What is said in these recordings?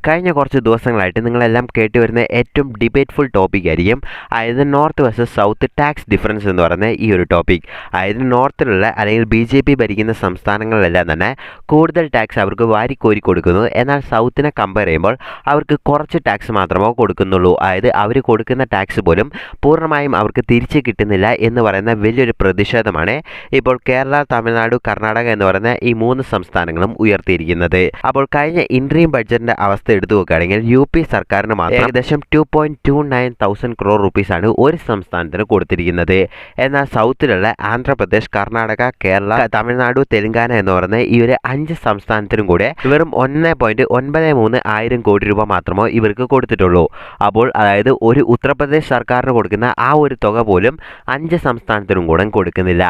കഴിഞ്ഞ കുറച്ച് ദിവസങ്ങളായിട്ട് നിങ്ങളെല്ലാം കേട്ടുവരുന്ന ഏറ്റവും ഡിബേറ്റ്ഫുൾ ടോപ്പിക് ആയിരിക്കും. അതായത് north versus south tax difference എന്ന് പറയുന്ന ഈ ഒരു ടോപ്പിക്. അതായത് നോർത്തിലുള്ള അല്ലെങ്കിൽ BJP ഭരിക്കുന്ന സംസ്ഥാനങ്ങളിലെല്ലാം തന്നെ കൂടുതൽ ടാക്സ് അവർക്ക് വാരിക്കോരി കൊടുക്കുന്നു. എന്നാൽ സൗത്തിനെ കമ്പയർ ചെയ്യുമ്പോൾ അവർക്ക് കുറച്ച് ടാക്സ് മാത്രമേ കൊടുക്കുന്നുള്ളൂ. അതായത് അവർ കൊടുക്കുന്ന ടാക്സ് പോലും പൂർണ്ണമായും അവർക്ക് തിരിച്ച് കിട്ടുന്നില്ല എന്ന് പറയുന്ന വലിയൊരു പ്രതിഷേധമാണ് ഇപ്പോൾ കേരള, തമിഴ്നാട്, കർണാടക എന്ന് പറയുന്ന ഈ 3 സംസ്ഥാനങ്ങളും ഉയർത്തിയിരിക്കുന്നത്. അപ്പോൾ കഴിഞ്ഞ ഇൻട്രീം ബഡ്ജറ്റിന്റെ അവസ്ഥ എടുത്തു നോക്കുകയാണെങ്കിൽ UP സർക്കാരിന് മാത്രം ഏകദേശം 2.29,000 crore rupees ഒരു സംസ്ഥാനത്തിന് കൊടുത്തിരിക്കുന്നത്. എന്നാൽ സൗത്തിലുള്ള ആന്ധ്രാപ്രദേശ്, കർണാടക, കേരള, തമിഴ്നാട്, തെലങ്കാന എന്ന് പറയുന്ന ഈ ഒരു 5 സംസ്ഥാനത്തിനും കൂടെ വെറും 1.93 ആയിരം കോടി രൂപ മാത്രമേ ഇവർക്ക് കൊടുത്തിട്ടുള്ളൂ. അപ്പോൾ അതായത് ഒരു ഉത്തർപ്രദേശ് സർക്കാരിന് കൊടുക്കുന്ന ആ ഒരു തുക പോലും 5 സംസ്ഥാനത്തിനും കൂടെ കൊടുക്കുന്നില്ല.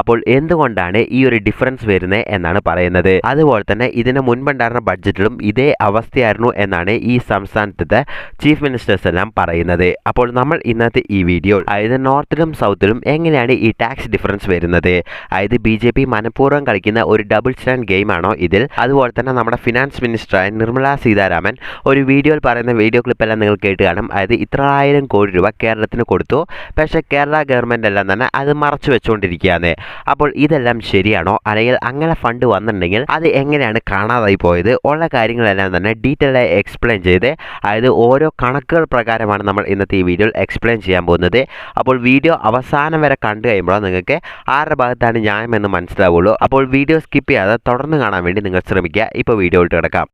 അപ്പോൾ എന്തുകൊണ്ടാണ് ഈ ഒരു ഡിഫറൻസ് വരുന്നത് എന്നാണ് പറയുന്നത്. അതുപോലെ തന്നെ ഇതിന് മുൻപുണ്ടായിരുന്ന ബഡ്ജറ്റിലും ഇതേ അവസ്ഥയായിരുന്നു എന്നാണ് ഈ സംസ്ഥാനത്തെ ചീഫ് മിനിസ്റ്റേഴ്സ് എല്ലാം പറയുന്നത്. അപ്പോൾ നമ്മൾ ഇന്നത്തെ ഈ വീഡിയോ അതായത് നോർത്തിലും സൗത്തിലും എങ്ങനെയാണ് ഈ ടാക്സ് ഡിഫറൻസ് വരുന്നത്, അതായത് BJP മനഃപൂർവ്വം കളിക്കുന്ന ഒരു ഡബിൾ സ്റ്റാൻഡ് ഗെയിം ആണോ ഇതിൽ, അതുപോലെ തന്നെ നമ്മുടെ ഫിനാൻസ് മിനിസ്റ്ററായ നിർമ്മല സീതാരാമൻ ഒരു വീഡിയോയിൽ പറയുന്ന വീഡിയോ ക്ലിപ്പെല്ലാം നിങ്ങൾ കേട്ട് കാണും. അതായത് ഇത്ര 1000 കോടി രൂപ കേരളത്തിന് കൊടുത്തു, പക്ഷേ കേരള ഗവൺമെൻറ് എല്ലാം തന്നെ അത് മറച്ചു വെച്ചുകൊണ്ടിരിക്കുകയാണ്. അപ്പോൾ ഇതെല്ലാം ശരിയാണോ, അല്ലെങ്കിൽ അങ്ങനെ ഫണ്ട് വന്നിട്ടുണ്ടെങ്കിൽ അത് എങ്ങനെയാണ് കാണാതായി പോയത്, ഉള്ള കാര്യങ്ങളെല്ലാം തന്നെ ഡീറ്റെയിൽ ആയി എക്സ്പ്ലെയിൻ ചെയ്ത് അതായത് ഓരോ കണക്കുകൾ പ്രകാരമാണ് നമ്മൾ ഇന്നത്തെ ഈ വീഡിയോയിൽ എക്സ്പ്ലെയിൻ ചെയ്യാൻ പോകുന്നത്. അപ്പോൾ വീഡിയോ അവസാനം വരെ കണ്ടു കഴിയുമ്പോൾ നിങ്ങൾക്ക് ആരുടെ ഭാഗത്താണ് ന്യായമെന്ന് മനസ്സിലാവുള്ളൂ. അപ്പോൾ വീഡിയോ സ്കിപ്പ് ചെയ്യാതെ തുടർന്ന് കാണാൻ വേണ്ടി നിങ്ങൾ ശ്രമിക്കുക. ഇപ്പോൾ വീഡിയോ ഇട്ട് കിടക്കാം.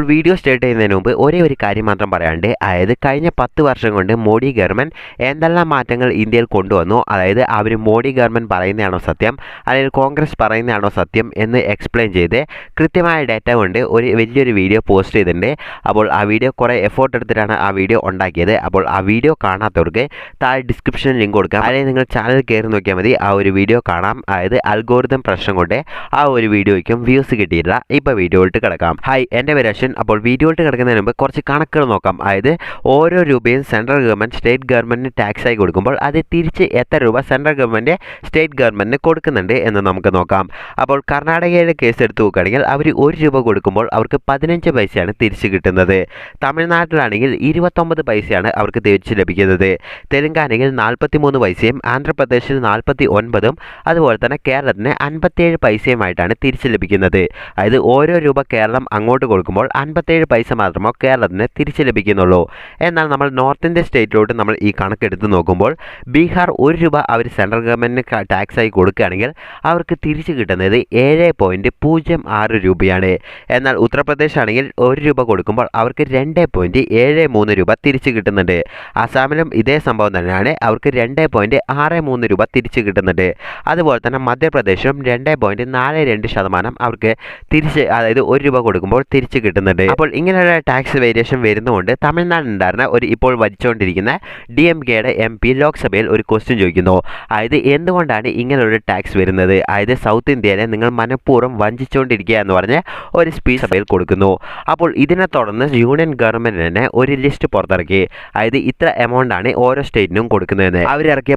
വീഡിയോ സ്റ്റാർട്ട് ചെയ്യുന്നതിന് മുമ്പ് ഒരേ ഒരു കാര്യം മാത്രം പറയാണ്ട്, അതായത് കഴിഞ്ഞ 10 വർഷം കൊണ്ട് മോഡി ഗവൺമെൻറ് എന്തെല്ലാം മാറ്റങ്ങൾ ഇന്ത്യയിൽ കൊണ്ടുവന്നു, അതായത് അവർ മോഡി ഗവൺമെൻറ് പറയുന്നതാണോ സത്യം അല്ലെങ്കിൽ കോൺഗ്രസ് പറയുന്നതാണോ സത്യം എന്ന് എക്സ്പ്ലെയിൻ ചെയ്ത് കൃത്യമായ ഡാറ്റ കൊണ്ട് ഒരു വലിയൊരു വീഡിയോ പോസ്റ്റ് ചെയ്തിട്ടുണ്ട്. അപ്പോൾ ആ വീഡിയോ കുറേ എഫോർട്ട് എടുത്തിട്ടാണ് ആ വീഡിയോ ഉണ്ടാക്കിയത്. അപ്പോൾ ആ വീഡിയോ കാണാത്തവർക്ക് താഴെ ഡിസ്ക്രിപ്ഷനിൽ ലിങ്ക് കൊടുക്കാം, അല്ലെങ്കിൽ നിങ്ങൾ ചാനൽ കയറി നോക്കിയാൽ മതി, ആ ഒരു വീഡിയോ കാണാം. അതായത് അൽഗോരിതം പ്രശ്നം കൊണ്ട് ആ ഒരു വീഡിയോയ്ക്കും വ്യൂസ് കിട്ടിയില്ല. ഇപ്പോൾ വീഡിയോ ഇട്ട് കിടക്കാം. ഹായ്, എൻ്റെ പേര് അശ്വിൻ. അപ്പോൾ വീഡിയോയിട്ട് കിടക്കുന്നതിന് മുമ്പ് കുറച്ച് കണക്കുകൾ നോക്കാം. അതായത് ഓരോ രൂപയും സെൻട്രൽ ഗവൺമെൻറ് സ്റ്റേറ്റ് ഗവൺമെൻറ്റിന് ടാക്സ് ആയി കൊടുക്കുമ്പോൾ അത് തിരിച്ച് എത്ര രൂപ സെൻട്രൽ ഗവൺമെൻറ് സ്റ്റേറ്റ് ഗവൺമെൻറ്റിന് കൊടുക്കുന്നുണ്ട് എന്ന് നമുക്ക് നോക്കാം. അപ്പോൾ കർണാടകയുടെ കേസ് എടുത്ത് നോക്കുകയാണെങ്കിൽ അവർ 1 രൂപ കൊടുക്കുമ്പോൾ അവർക്ക് 15 പൈസയാണ് തിരിച്ച് കിട്ടുന്നത്. തമിഴ്നാട്ടിലാണെങ്കിൽ 29 പൈസയാണ് അവർക്ക് തിരിച്ച് ലഭിക്കുന്നത്. തെലങ്കാനയിൽ 43 പൈസയും ആന്ധ്രാപ്രദേശിൽ 49ഉം അതുപോലെ തന്നെ കേരളത്തിന് 57 പൈസയുമായിട്ടാണ് തിരിച്ച് ലഭിക്കുന്നത്. അതായത് ഓരോ രൂപ കേരളം അങ്ങോട്ട് കൊടുക്കുമ്പോൾ 57 പൈസ മാത്രമേ കേരളത്തിന് തിരിച്ച് ലഭിക്കുന്നുള്ളൂ. എന്നാൽ നമ്മൾ നോർത്ത് ഇന്ത്യൻ സ്റ്റേറ്റിലോട്ട് നമ്മൾ ഈ കണക്കെടുത്ത് നോക്കുമ്പോൾ ബീഹാർ 1 രൂപ അവർ സെൻട്രൽ ഗവൺമെൻറ്റിന് ടാക്സ് ആയി കൊടുക്കുകയാണെങ്കിൽ അവർക്ക് തിരിച്ച് കിട്ടുന്നത് 7.06 രൂപയാണ്. എന്നാൽ ഉത്തർപ്രദേശ് ആണെങ്കിൽ 1 രൂപ കൊടുക്കുമ്പോൾ അവർക്ക് 2.73 രൂപ തിരിച്ച് കിട്ടുന്നുണ്ട്. ആസാമിലും ഇതേ സംഭവം തന്നെയാണ്, അവർക്ക് 2.63 രൂപ തിരിച്ച് കിട്ടുന്നുണ്ട്. അതുപോലെ തന്നെ മധ്യപ്രദേശിലും 2.42% അവർക്ക് തിരിച്ച്, അതായത് 1 രൂപ കൊടുക്കുമ്പോൾ തിരിച്ച് കിട്ടുന്നുണ്ട്. അപ്പോൾ ഇങ്ങനെയുള്ള ടാക്സ് വേരിയേഷൻ വരുന്നതുകൊണ്ട് തമിഴ്നാടുണ്ടായിരുന്ന ഒരു ഇപ്പോൾ ഭരിച്ചുകൊണ്ടിരിക്കുന്ന DMKയുടെ MP ലോക്സഭയിൽ ഒരു ക്വസ്റ്റ്യൻ ചോദിക്കുന്നു. അതായത് എന്തുകൊണ്ടാണ് ഇങ്ങനെയുള്ള ടാക്സ് വരുന്നത്, അതായത് സൗത്ത് ഇന്ത്യയിലെ നിങ്ങൾ മനഃപൂർവ്വം വഞ്ചിച്ചുകൊണ്ടിരിക്കുക എന്ന് പറഞ്ഞ് ഒരു സ്പീച്ച് സഭയിൽ കൊടുക്കുന്നു. അപ്പോൾ ഇതിനെ തുടർന്ന് യൂണിയൻ ഗവൺമെൻറ് തന്നെ ഒരു ലിസ്റ്റ് പുറത്തിറക്കി. അതായത് ഇത്ര എമൗണ്ട് ആണ് ഓരോ സ്റ്റേറ്റിനും കൊടുക്കുന്നതെന്ന്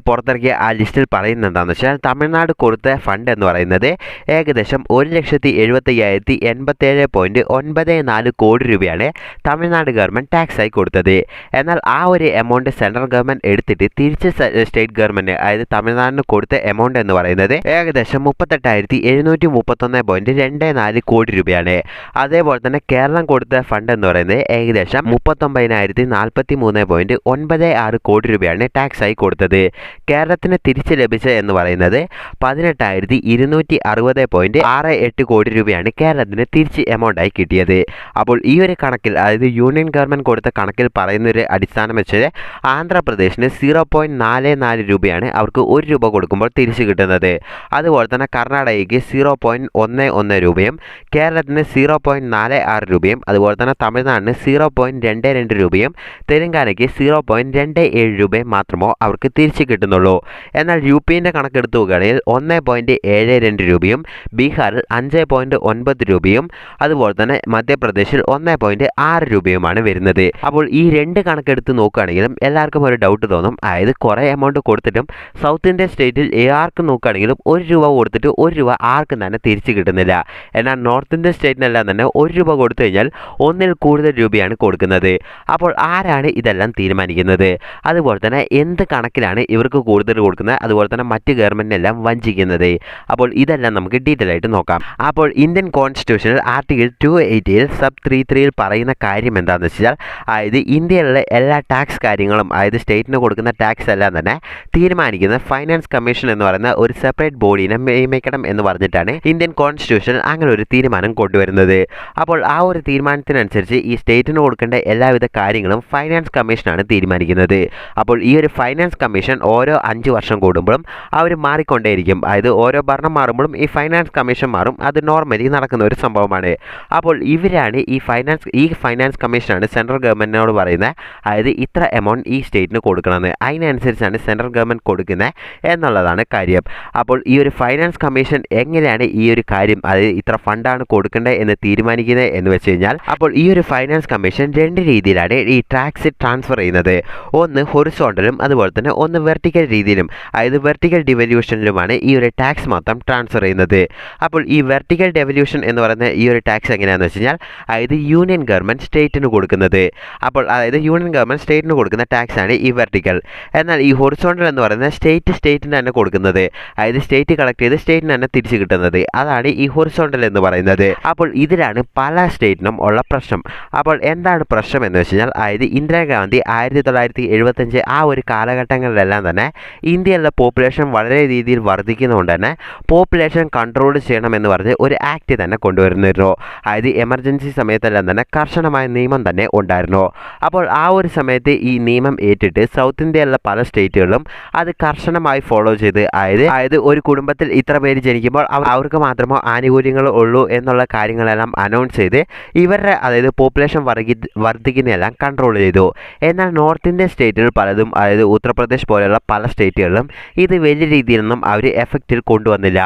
പുറത്തിറക്കിയ ആ ലിസ്റ്റിൽ പറയുന്നത് എന്താണെന്ന് വെച്ചാൽ തമിഴ്നാട് കൊടുത്ത ഫണ്ട് എന്ന് പറയുന്നത് ഏകദേശം 1,75,87.94 കോടി രൂപയാണ് തമിഴ്നാട് ഗവൺമെൻറ് ടാക്സ് ആയി കൊടുത്തത്. എന്നാൽ ആ ഒരു എമൗണ്ട് സെൻട്രൽ ഗവൺമെൻറ് എടുത്തിട്ട് തിരിച്ച് സ്റ്റേറ്റ് ഗവൺമെൻറ്, അതായത് തമിഴ്നാടിന് കൊടുത്ത എമൗണ്ട് എന്ന് പറയുന്നത് ഏകദേശം 38,731.24 കോടി രൂപയാണ്. അതേപോലെ തന്നെ കേരളം കൊടുത്ത ഫണ്ട് എന്ന് പറയുന്നത് ഏകദേശം 39,043.96 കോടി രൂപയാണ് ടാക്സ് ആയി കൊടുത്തത്. കേരളത്തിന് തിരിച്ച് ലഭിച്ച എന്ന് പറയുന്നത് 18,260.68 കോടി രൂപയാണ് കേരളത്തിന് തിരിച്ച് എമൗണ്ട് ആയി കിട്ടിയത്. അപ്പോൾ ഈ ഒരു കണക്കിൽ, അതായത് യൂണിയൻ ഗവൺമെൻറ് കൊടുത്ത കണക്കിൽ പറയുന്നൊരു അടിസ്ഥാനം വെച്ച് ആന്ധ്രാപ്രദേശിന് 0.44 രൂപയാണ് അവർക്ക് 1 രൂപ കൊടുക്കുമ്പോൾ തിരിച്ച് കിട്ടുന്നത്. അതുപോലെ തന്നെ കർണാടകയ്ക്ക് 0.11 രൂപയും കേരളത്തിന് 0.46 രൂപയും അതുപോലെ തന്നെ തമിഴ്നാടിന് 0.22 രൂപയും തെലങ്കാനയ്ക്ക് 0.27 രൂപയും മാത്രമോ അവർക്ക് തിരിച്ച് കിട്ടുന്നുള്ളൂ. എന്നാൽ UPൻ്റെ കണക്കെടുത്ത് നോക്കുകയാണെങ്കിൽ 1.72 രൂപയും ബീഹാറിൽ 5.9 രൂപയും അതുപോലെ തന്നെ മധ്യപ്രദേശിൽ 1.6 രൂപയുമാണ് വരുന്നത്. അപ്പോൾ ഈ രണ്ട് കണക്കെടുത്ത് നോക്കുകയാണെങ്കിലും എല്ലാവർക്കും ഒരു ഡൗട്ട് തോന്നും, അതായത് കുറേ എമൗണ്ട് കൊടുത്തിട്ടും സൗത്ത് ഇന്ത്യൻ സ്റ്റേറ്റിൽ ആർക്ക് നോക്കുകയാണെങ്കിലും 1 രൂപ കൊടുത്തിട്ട് 1 രൂപ ആർക്കും തന്നെ തിരിച്ചു കിട്ടുന്നില്ല. എന്നാൽ നോർത്ത് ഇന്ത്യൻ സ്റ്റേറ്റിനെല്ലാം തന്നെ 1 രൂപ കൊടുത്തു കഴിഞ്ഞാൽ 1ൽ കൂടുതൽ രൂപയാണ് കൊടുക്കുന്നത്. അപ്പോൾ ആരാണ് ഇതെല്ലാം തീരുമാനിക്കുന്നത്? അതുപോലെ തന്നെ എന്ത് കണക്കിലാണ് ഇവർക്ക് കൂടുതൽ കൊടുക്കുന്നത്, അതുപോലെ തന്നെ മറ്റ് ഗവൺമെൻറ്റിനെല്ലാം വഞ്ചിക്കുന്നത്? അപ്പോൾ ഇതെല്ലാം നമുക്ക് ഡീറ്റെയിൽ ആയിട്ട് നോക്കാം. അപ്പോൾ ഇന്ത്യൻ കോൺസ്റ്റിറ്റ്യൂഷനിൽ ആർട്ടിക്കിൾ 280 സബ് 33 പറയുന്ന കാര്യം എന്താണെന്ന് വെച്ചാൽ, അതായത് ഇന്ത്യയിലെ എല്ലാ ടാക്സ് കാര്യങ്ങളും, അതായത് സ്റ്റേറ്റിന് കൊടുക്കുന്ന ടാക്സ് എല്ലാം തന്നെ തീരുമാനിക്കുന്ന ഫൈനാൻസ് കമ്മീഷൻ എന്ന് പറയുന്ന ഒരു സെപ്പറേറ്റ് ബോഡീനെ നിയമിക്കണം എന്ന് പറഞ്ഞിട്ടാണ് ഇന്ത്യൻ കോൺസ്റ്റിറ്റ്യൂഷൻ അങ്ങനെ ഒരു തീരുമാനം കൊണ്ടുവരുന്നത്. അപ്പോൾ ആ ഒരു തീരുമാനത്തിനനുസരിച്ച് ഈ സ്റ്റേറ്റിന് കൊടുക്കേണ്ട എല്ലാവിധ കാര്യങ്ങളും ഫൈനാൻസ് കമ്മീഷനാണ് തീരുമാനിക്കുന്നത്. അപ്പോൾ ഈ ഒരു ഫൈനാൻസ് കമ്മീഷൻ ഓരോ 5 വർഷം കൂടുമ്പോഴും അവർ മാറിക്കൊണ്ടേയിരിക്കും. അതായത് ഓരോ ഭരണം മാറുമ്പോഴും ഈ ഫൈനാൻസ് കമ്മീഷൻ മാറും. അത് നോർമലി നടക്കുന്ന ഒരു സംഭവമാണ്. അപ്പോൾ ഇവരാണ് ഈ ഫൈനാൻസ് കമ്മീഷനാണ് സെൻട്രൽ ഗവൺമെൻറ്റിനോട് പറയുന്നത്, അതായത് ഇത്ര എമൗണ്ട് ഈ സ്റ്റേറ്റിന് കൊടുക്കണമെന്ന്. അതിനനുസരിച്ചാണ് സെൻട്രൽ ഗവൺമെൻറ് കൊടുക്കുന്നത് എന്നുള്ളതാണ് കാര്യം. അപ്പോൾ ഈ ഒരു ഫൈനാൻസ് കമ്മീഷൻ എങ്ങനെയാണ് ഈ ഒരു കാര്യം, അതായത് ഇത്ര ഫണ്ടാണ് കൊടുക്കേണ്ടത് എന്ന് തീരുമാനിക്കുന്നത് എന്ന് വെച്ച് കഴിഞ്ഞാൽ, അപ്പോൾ ഈ ഒരു ഫൈനാൻസ് കമ്മീഷൻ 2 രീതിയിലാണ് ഈ ടാക്സ് ട്രാൻസ്ഫർ ചെയ്യുന്നത്. ഒന്ന് ഹൊറിസോണ്ടലും അതുപോലെ തന്നെ ഒന്ന് വെർട്ടിക്കൽ രീതിയിലും, അതായത് വെർട്ടിക്കൽ ഡിവല്യൂഷനിലുമാണ് ഈ ഒരു ടാക്സ് മൊത്തം ട്രാൻസ്ഫർ ചെയ്യുന്നത്. അപ്പോൾ ഈ വെർട്ടിക്കൽ ഡെവല്യൂഷൻ എന്ന് പറയുന്ന ഈ ഒരു ടാക്സ് എങ്ങനെയാണെന്ന് വെച്ച് കഴിഞ്ഞാൽ, അതായത് യൂണിയൻ ഗവൺമെൻറ് സ്റ്റേറ്റിന് കൊടുക്കുന്നത്. അപ്പോൾ അതായത് യൂണിയൻ ഗവൺമെൻറ് സ്റ്റേറ്റിന് കൊടുക്കുന്ന ടാക്സ് ആണ് ഈ വെർട്ടിക്കൽ. എന്നാൽ ഈ ഹൊറിസോണ്ടൽ എന്ന് പറയുന്നത് സ്റ്റേറ്റിന് തന്നെ കൊടുക്കുന്നത്, അതായത് സ്റ്റേറ്റ് കളക്ട് ചെയ്ത് സ്റ്റേറ്റിന് തന്നെ തിരിച്ചു കിട്ടുന്നത്. അതാണ് ഈ ഹൊറിസോണ്ടൽ എന്ന് പറയുന്നത്. അപ്പോൾ ഇതിലാണ് പല സ്റ്റേറ്റിനും ഉള്ള പ്രശ്നം. അപ്പോൾ എന്താണ് പ്രശ്നം എന്ന് വെച്ച് കഴിഞ്ഞാൽ, അതായത് ഇന്ദിരാഗാന്ധി 1975 ആ ഒരു കാലഘട്ടങ്ങളിലെല്ലാം തന്നെ ഇന്ത്യയിലെ പോപ്പുലേഷൻ വളരെ രീതിയിൽ വർദ്ധിക്കുന്നതുകൊണ്ട് തന്നെ പോപ്പുലേഷൻ കൺട്രോൾ ചെയ്യണമെന്ന് പറഞ്ഞ് ഒരു ആക്ട് തന്നെ കൊണ്ടുവരുന്നിരുന്നു. അതായത് എമർജൻസി സമയത്തെല്ലാം തന്നെ കർശനമായ നിയമം തന്നെ ഉണ്ടായിരുന്നു. അപ്പോൾ ആ ഒരു സമയത്ത് ഈ നിയമം ഏറ്റിട്ട് സൗത്ത് ഇന്ത്യയിലെ പല സ്റ്റേറ്റുകളിലും അത് കർശനമായി ഫോളോ ചെയ്ത്, അതായത് ഒരു കുടുംബത്തിൽ ഇത്ര പേര് ജനിക്കുമ്പോൾ അവർക്ക് മാത്രമോ ആനുകൂല്യങ്ങൾ ഉള്ളൂ എന്നുള്ള കാര്യങ്ങളെല്ലാം അനൗൺസ് ചെയ്ത് ഇവരുടെ അതായത് പോപ്പുലേഷൻ വർദ്ധിക്കുന്നതെല്ലാം കൺട്രോൾ ചെയ്തു. എന്നാൽ നോർത്ത് ഇന്ത്യൻ സ്റ്റേറ്റുകൾ പലതും, അതായത് ഉത്തർപ്രദേശ് പോലെയുള്ള പല സ്റ്റേറ്റുകളിലും ഇത് വലിയ രീതിയിലൊന്നും അവർ എഫക്റ്റിൽ കൊണ്ടുവന്നില്ല.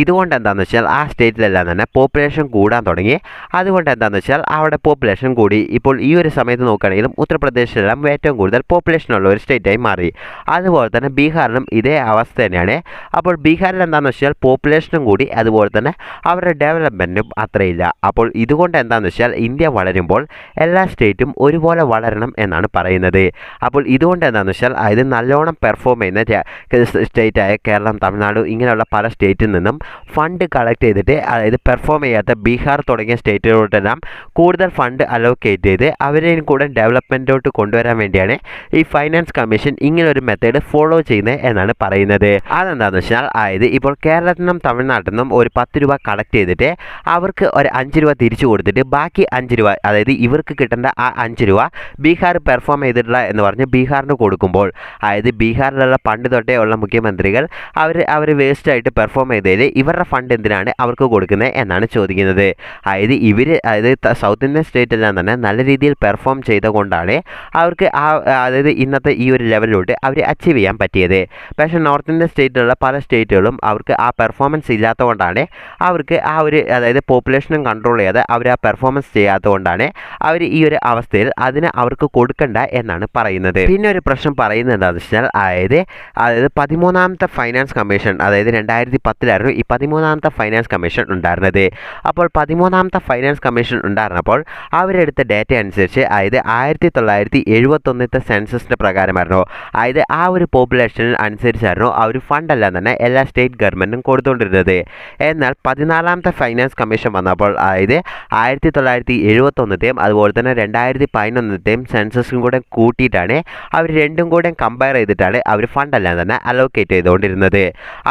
ഇതുകൊണ്ട് എന്താണെന്ന് വെച്ചാൽ ആ സ്റ്റേറ്റിലെല്ലാം തന്നെ പോപ്പുലേഷൻ കൂടാൻ തുടങ്ങി. അതുകൊണ്ട് എന്താണെന്ന് വെച്ചാൽ അവിടെ പോപ്പുലേഷൻ കൂടി. ഇപ്പോൾ ഈ ഒരു സമയത്ത് നോക്കുകയാണെങ്കിലും ഉത്തർപ്രദേശിലെല്ലാം ഏറ്റവും കൂടുതൽ പോപ്പുലേഷനുള്ള ഒരു സ്റ്റേറ്റായി മാറി. അതുപോലെ തന്നെ ബീഹാറിലും ഇതേ അവസ്ഥ തന്നെയാണ്. അപ്പോൾ ബീഹാറിൽ എന്താണെന്ന് വെച്ചാൽ പോപ്പുലേഷനും കൂടി, അതുപോലെ തന്നെ അവരുടെ ഡെവലപ്മെൻറ്റും അത്രയില്ല. അപ്പോൾ ഇതുകൊണ്ട് എന്താണെന്ന് വെച്ചാൽ ഇന്ത്യ വളരുമ്പോൾ എല്ലാ സ്റ്റേറ്റും ഒരുപോലെ വളരണം എന്നാണ് പറയുന്നത്. അപ്പോൾ ഇതുകൊണ്ട് എന്താണെന്ന് വെച്ചാൽ, അതായത് നല്ലോണം പെർഫോം ചെയ്യുന്ന സ്റ്റേറ്റായ കേരളം, തമിഴ്നാട് ഇങ്ങനെയുള്ള പല സ്റ്റേറ്റിൽ നിന്നും ഫണ്ട് കളക്ട് ചെയ്തിട്ട്, അതായത് പെർഫോം ചെയ്യാത്ത ബീഹാർ തുടങ്ങിയ സ്റ്റേറ്റുകളോട്ടെല്ലാം കൂടുതൽ ഫണ്ട് അലോക്കേറ്റ് ചെയ്ത് അവരെയും കൂടെ ഡെവലപ്മെൻറ്റോട്ട് കൊണ്ടുവരാൻ വേണ്ടിയാണ് ഈ ഫൈനാൻസ് കമ്മീഷൻ ഇങ്ങനൊരു മെത്തേഡ് ഫോളോ ചെയ്യുന്നത് എന്നാണ് പറയുന്നത്. അതെന്താണെന്ന് വെച്ചാൽ, അതായത് ഇപ്പോൾ കേരളത്തിൽ നിന്നും തമിഴ്നാട്ടിൽ നിന്നും ഒരു 10 രൂപ കളക്ട് ചെയ്തിട്ട് അവർക്ക് ഒരു 5 രൂപ തിരിച്ചു കൊടുത്തിട്ട് ബാക്കി 5 രൂപ, അതായത് ഇവർക്ക് കിട്ടേണ്ട ആ 5 രൂപ ബീഹാർ പെർഫോം ചെയ്തിട്ടില്ല എന്ന് പറഞ്ഞ് ബീഹാറിന് കൊടുക്കുമ്പോൾ, അതായത് ബീഹാറിലുള്ള പണ്ട് തൊട്ടേ ഉള്ള മുഖ്യമന്ത്രികൾ അവർ വേസ്റ്റായിട്ട് പെർഫോം ചെയ്തതിൽ ഇവരുടെ ഫണ്ട് എന്തിനാണ് അവർക്ക് കൊടുക്കുന്നത് എന്നാണ് ചോദിക്കുന്നത്. അതായത് സൗത്ത് ഇന്ത്യൻ സ്റ്റേറ്റെല്ലാം തന്നെ നല്ല രീതിയിൽ പെർഫോം ചെയ്തുകൊണ്ടാണ് അവർക്ക് അതായത് ഇന്നത്തെ ഈ ഒരു ലെവലിലോട്ട് അവർ അച്ചീവ് ചെയ്യാൻ പറ്റിയത്. പക്ഷേ നോർത്ത് ഇന്ത്യൻ സ്റ്റേറ്റിലുള്ള പല സ്റ്റേറ്റുകളും അവർക്ക് ആ പെർഫോമൻസ് ഇല്ലാത്തതുകൊണ്ടാണ് അവർക്ക് ആ ഒരു, അതായത് പോപ്പുലേഷനും കൺട്രോൾ ചെയ്യാതെ അവർ ആ പെർഫോമൻസ് ചെയ്യാത്തതുകൊണ്ടാണ് അവർ ഈ ഒരു അവസ്ഥയിൽ അതിന് അവർക്ക് കൊടുക്കണ്ട എന്നാണ് പറയുന്നത്. പിന്നെ ഒരു പ്രശ്നം പറയുന്നത് എന്താണെന്ന് വെച്ചാൽ, അതായത് 13ാമത്തെ ഫൈനാൻസ് കമ്മീഷൻ, അതായത് 2010 ഈ 13ാമത്തെ ഫൈനാൻസ് കമ്മീഷൻ ഉണ്ടായിരുന്നത്. അപ്പോൾ 13ാമത്തെ ഫൈനാൻസ് കമ്മീഷൻ ഉണ്ടായിരുന്നപ്പോൾ അവരെടുത്ത ഡേറ്റ അനുസരിച്ച്, അതായത് 1971 സെൻസസിൻ്റെ പ്രകാരമായിരുന്നു, അതായത് ആ ഒരു പോപ്പുലേഷനിൽ അനുസരിച്ചായിരുന്നു അവർ ഫണ്ടെല്ലാം തന്നെ എല്ലാ സ്റ്റേറ്റ് ഗവൺമെൻറ്റും കൊടുത്തുകൊണ്ടിരുന്നത്. എന്നാൽ 14ാമത്തെ ഫൈനാൻസ് കമ്മീഷൻ വന്നപ്പോൾ, അതായത് 1971 അതുപോലെ തന്നെ 2011 സെൻസസും കൂടെ കൂട്ടിയിട്ടാണ് അവർ രണ്ടും കൂടെ കമ്പയർ ചെയ്തിട്ടാണ് അവർ ഫണ്ടെല്ലാം തന്നെ അലോക്കേറ്റ് ചെയ്തുകൊണ്ടിരുന്നത്.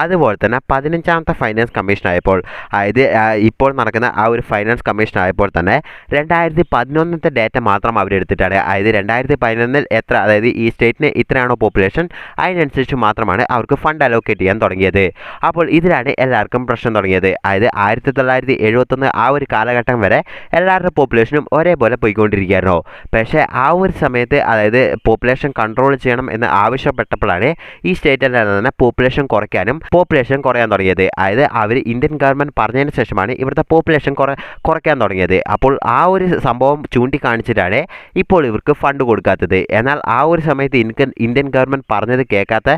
അതുപോലെ തന്നെ 15ാമത്തെ ഫൈനാൻസ് കമ്മീഷൻ ആയപ്പോൾ, അതായത് ഇപ്പോൾ നടക്കുന്ന ആ ഒരു ഫൈനാൻസ് കമ്മീഷൻ ആയപ്പോൾ തന്നെ 2011 ഡേറ്റ മാത്രം അവരെടുത്തിട്ടാണ്, അതായത് 2011 എത്ര, അതായത് ഈ സ്റ്റേറ്റിന് ഇത്രയാണോ പോപ്പുലേഷൻ അതിനനുസരിച്ച് മാത്രമാണ് അവർക്ക് ഫണ്ട് അലോക്കേറ്റ് ചെയ്യാൻ തുടങ്ങിയത്. അപ്പോൾ ഇതിലാണ് എല്ലാവർക്കും പ്രശ്നം തുടങ്ങിയത്. അതായത് 1971 ആ ഒരു കാലഘട്ടം വരെ എല്ലാവരുടെ പോപ്പുലേഷനും ഒരേപോലെ പോയിക്കൊണ്ടിരിക്കുകയായിരുന്നു. പക്ഷേ ആ ഒരു സമയത്ത്, അതായത് പോപ്പുലേഷൻ കൺട്രോൾ ചെയ്യണം എന്ന് ആവശ്യപ്പെട്ടപ്പോഴാണ് ഈ സ്റ്റേറ്റിലെല്ലാം തന്നെ പോപ്പുലേഷൻ കുറയാൻ തുടങ്ങിയത്. അതായത് അവർ ഇന്ത്യൻ ഗവൺമെൻറ് പറഞ്ഞതിന് ശേഷമാണ് ഇവിടുത്തെ പോപ്പുലേഷൻ കുറയ്ക്കാൻ തുടങ്ങിയത്. അപ്പോൾ അപ്പോൾ ആ ഒരു സംഭവം ചൂണ്ടിക്കാണിച്ചിട്ടാണ് ഇപ്പോൾ ഇവർക്ക് ഫണ്ട് കൊടുക്കാത്തത്. എന്നാൽ ആ ഒരു സമയത്ത് ഇന്ത്യൻ ഗവൺമെൻറ് പറഞ്ഞത് കേൾക്കാത്ത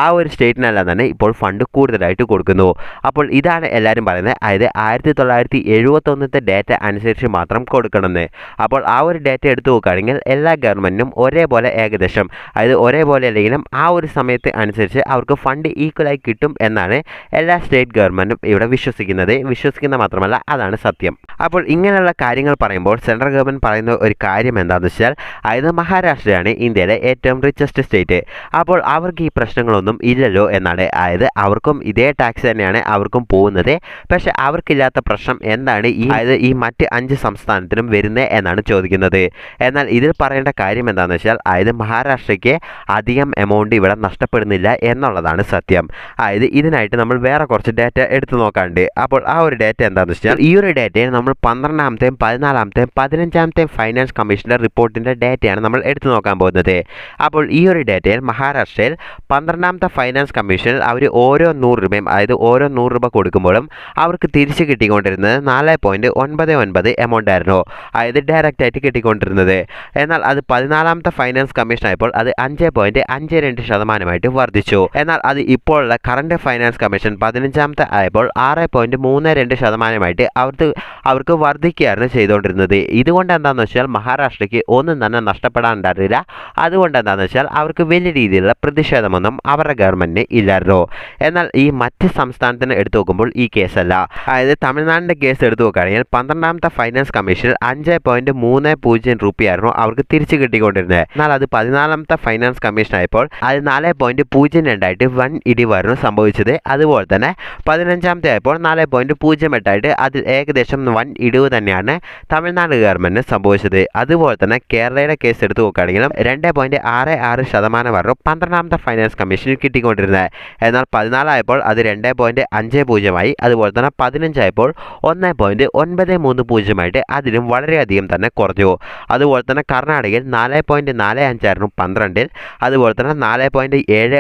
ആ ഒരു സ്റ്റേറ്റിനെല്ലാം തന്നെ ഇപ്പോൾ ഫണ്ട് കൂടുതലായിട്ട് കൊടുക്കുന്നു. അപ്പോൾ ഇതാണ് എല്ലാവരും പറയുന്നത്, അതായത് 1971 ഡേറ്റ അനുസരിച്ച് മാത്രം കൊടുക്കണമെന്ന്. അപ്പോൾ ആ ഒരു ഡേറ്റ എടുത്തു നോക്കുകയാണെങ്കിൽ എല്ലാ ഗവൺമെൻറ്റിനും ഒരേപോലെ ഏകദേശം, അതായത് ഒരേപോലെ അല്ലെങ്കിലും ആ ഒരു സമയത്ത് അനുസരിച്ച് അവർക്ക് ഫണ്ട് ഈക്വലായി കിട്ടും എന്നാണ് എല്ലാ സ്റ്റേറ്റ് ഗവൺമെൻറ്റും ഇവിടെ വിശ്വസിക്കുന്ന മാത്രമല്ല അതാണ് സത്യം. അപ്പോൾ ഇങ്ങനെയുള്ള കാര്യങ്ങൾ പറയുമ്പോൾ സെൻട്രൽ ഗവൺമെൻറ് പറയുന്ന ഒരു കാര്യം എന്താണെന്ന് വെച്ചാൽ, അതായത് മഹാരാഷ്ട്രയാണ് ഇന്ത്യയിലെ ഏറ്റവും റിച്ചസ്റ്റ് സ്റ്റേറ്റ്. അപ്പോൾ അവർക്ക് ഈ പ്രശ്നങ്ങളൊന്നും ഇല്ലല്ലോ എന്നാണ്. അതായത് അവർക്കും ഇതേ ടാക്സ് തന്നെയാണ് അവർക്കും പോകുന്നത്. പക്ഷെ അവർക്കില്ലാത്ത പ്രശ്നം എന്താണ് അതായത് ഈ മറ്റ് 5 സംസ്ഥാനത്തിനും വരുന്നത് എന്നാണ് ചോദിക്കുന്നത്. എന്നാൽ ഇതിൽ പറയേണ്ട കാര്യം എന്താണെന്ന് വെച്ചാൽ, അതായത് മഹാരാഷ്ട്രയ്ക്ക് അധികം എമൗണ്ട് ഇവിടെ നഷ്ടപ്പെടുന്നില്ല എന്നുള്ളതാണ് സത്യം. അതായത് ഇതിനായിട്ട് നമ്മൾ വേറെ കുറച്ച് ഡേറ്റ എടുത്തു നോക്കാണ്ട്. അപ്പോൾ ആ ഒരു ഡേറ്റ എന്താണെന്ന് വെച്ചാൽ, ഈ ഒരു ഡേറ്റയിൽ നമ്മൾ 12ാമത്തെയും 14ാമത്തെയും 15ാമത്തെയും ഫൈനാൻസ് കമ്മീഷൻ്റെ റിപ്പോർട്ടിൻ്റെ ഡേറ്റയാണ് നമ്മൾ എടുത്തു നോക്കാൻ പോകുന്നത്. അപ്പോൾ ഈ ഒരു ഡേറ്റയിൽ മഹാരാഷ്ട്രയിൽ 12ാമത്തെ ഫൈനാൻസ് കമ്മീഷനിൽ അവർ ഓരോ 100 രൂപയും, അതായത് ഓരോ 100 രൂപ കൊടുക്കുമ്പോഴും അവർക്ക് തിരിച്ച് കിട്ടിക്കൊണ്ടിരുന്നത് 4.99 എമൗണ്ട് ആയിരുന്നു, അതായത് ഡയറക്റ്റ് ആയിട്ട് കിട്ടിക്കൊണ്ടിരുന്നത്. എന്നാൽ അത് 14ാമത്തെ ഫൈനാൻസ് കമ്മീഷൻ ആയപ്പോൾ അത് 5.52% വർദ്ധിച്ചു. എന്നാൽ അത് ഇപ്പോഴുള്ള കറണ്ട് ഫൈനാൻസ് കമ്മീഷൻ 15ാമത്തെ ആയപ്പോൾ 6.32% അവർക്ക് വർദ്ധിക്കുകയായിരുന്നു ചെയ്തുകൊണ്ടിരുന്നത്. ഇതുകൊണ്ട് എന്താണെന്ന് വെച്ചാൽ മഹാരാഷ്ട്രയ്ക്ക് ഒന്നും തന്നെ നഷ്ടപ്പെടാനുണ്ടായിരുന്നില്ല. അതുകൊണ്ട് എന്താണെന്ന് വെച്ചാൽ അവർക്ക് വലിയ രീതിയിലുള്ള പ്രതിഷേധമൊന്നും അവരുടെ ഗവൺമെൻറ്റിന് ഇല്ലായിരുന്നു. എന്നാൽ ഈ മറ്റ് സംസ്ഥാനത്തിന് എടുത്തു നോക്കുമ്പോൾ ഈ കേസല്ല. അതായത് തമിഴ്നാടിൻ്റെ കേസ് എടുത്തു നോക്കുകയാണെങ്കിൽ 12ാമത്തെ ഫൈനാൻസ് കമ്മീഷനിൽ 5.30 രൂപയായിരുന്നു അവർക്ക് തിരിച്ചു കിട്ടിക്കൊണ്ടിരുന്നത്. എന്നാൽ അത് 14ാമത്തെ ഫൈനാൻസ് കമ്മീഷൻ ആയപ്പോൾ അത് 4.02 വൻ ഇടിവായിരുന്നു സംഭവിച്ചത്. അതുപോലെ തന്നെ 15ാമത്തെ ആയപ്പോൾ 4.08 അതിൽ ഏകദേശം വൻ ഇടിവ് തന്നെയാണ് തമിഴ്നാട് ഗവൺമെൻറ്റിന് സംഭവിച്ചത്. അതുപോലെ തന്നെ കേരളയുടെ കേസ് എടുത്തു നോക്കുകയാണെങ്കിലും 2.66% 12ാമത്തെ ഫൈനാൻസ് കമ്മീഷനിൽ കിട്ടിക്കൊണ്ടിരുന്നത്. എന്നാൽ 14 ആയപ്പോൾ അത് 2.50 അതുപോലെ തന്നെ 15 ആയപ്പോൾ 1.93 അതിലും വളരെയധികം തന്നെ കുറഞ്ഞു. അതുപോലെ തന്നെ കർണാടകയിൽ 4.45 12ൽ, അതുപോലെ തന്നെ 4.71